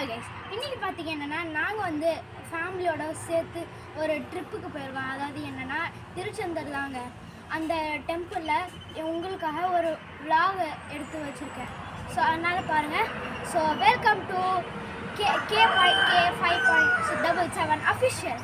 Hi guys, இன்றைக்கி பார்த்திங்க என்னென்னா நாங்கள் வந்து ஃபேமிலியோட சேர்த்து ஒரு ட்ரிப்புக்கு போயிடுவோம். அதாவது என்னென்னா திருச்செந்தூர் தாங்க. அந்த டெம்பிளில் உங்களுக்காக ஒரு விலாகை எடுத்து வச்சுருக்கேன். ஸோ அதனால் பாருங்கள். So welcome to K5.7 official.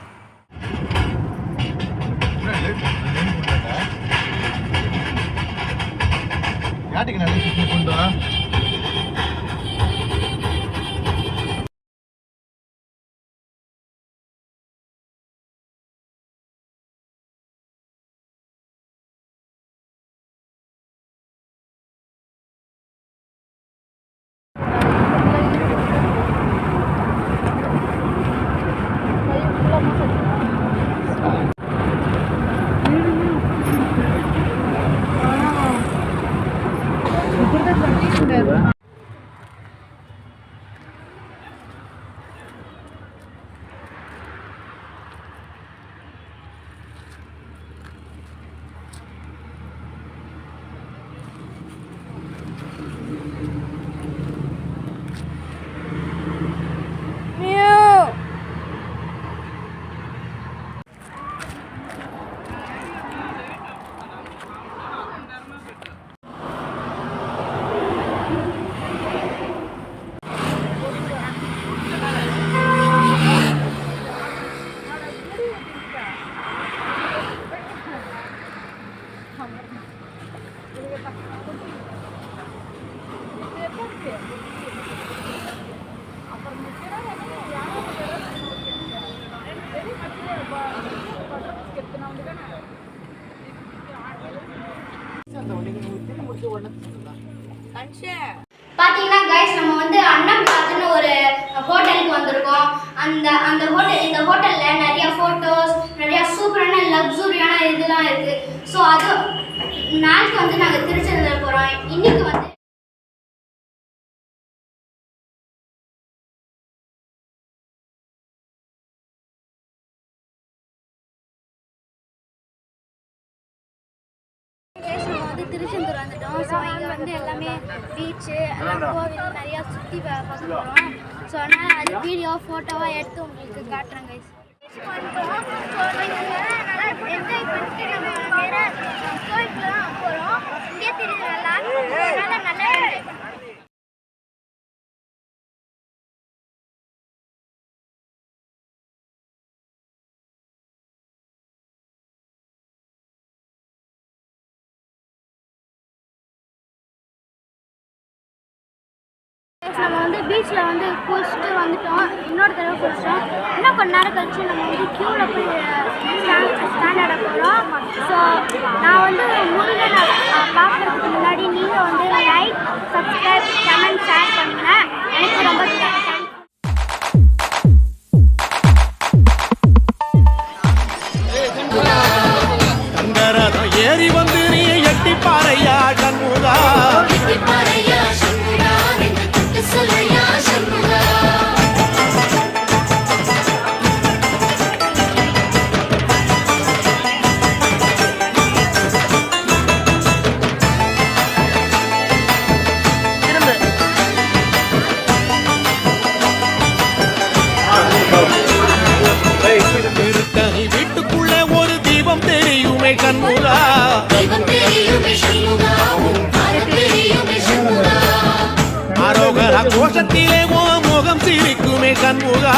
பார்த்தீங்கன்னா கைஸ், நம்ம வந்து அன்னம்பாத்துன்னு ஒரு ஹோட்டலுக்கு வந்திருக்கோம். இந்த ஹோட்டலில் நிறைய ஃபோட்டோஸ், நிறைய சூப்பரான லக்ஸுரியான இதெல்லாம் இருக்குது. ஸோ அது நாளைக்கு வந்து நாங்கள் திருச்செந்தூர் போகிறோம். இன்னைக்கு வந்து திருச்செந்தூர் வந்துட்டோம். ஸோ இங்கே வந்து எல்லாமே பீச்சு, கோவில் நிறையா சுற்றி பார்க்க போகிறோம். ஸோ அதனால் அது வீடியோ ஃபோட்டோவாக எடுத்து உங்களுக்கு காட்டுறேன் கைஸ். என்ஜாய் பண்ணிட்டு நம்ம வேறு கோயிலுக்குலாம் போகிறோம். இங்கே தெரியல, அதனால் நல்லா என்ஜாய் பண்ணுறோம். நம்ம வந்து பீச்சில் வந்து குளிச்சுட்டு வந்துட்டோம். இன்னொரு தடவை குளிச்சோம். இன்னும் கொஞ்ச நேரம் கழிச்சு நம்ம வந்து க்யூவில் போய் ஸ்டாண்டர்டாக போகிறோம். ஸோ நான் வந்து முருகனை பார்க்குறதுக்கு முன்னாடி நீங்கள் வந்து லைக், சப்ஸ்கிரைப், கமெண்ட், ஷேர் பண்ணுங்கள். எனக்கு ரொம்ப ஏறி வந்து நீ எட்டி பாறையா கண்முகா, வீட்டுக்குள்ள ஒரு தீபம் தெரியுமே கண்முகா, ஆரோகர கோஷத்திலே முகம் சிரிக்குமே கண்முகா.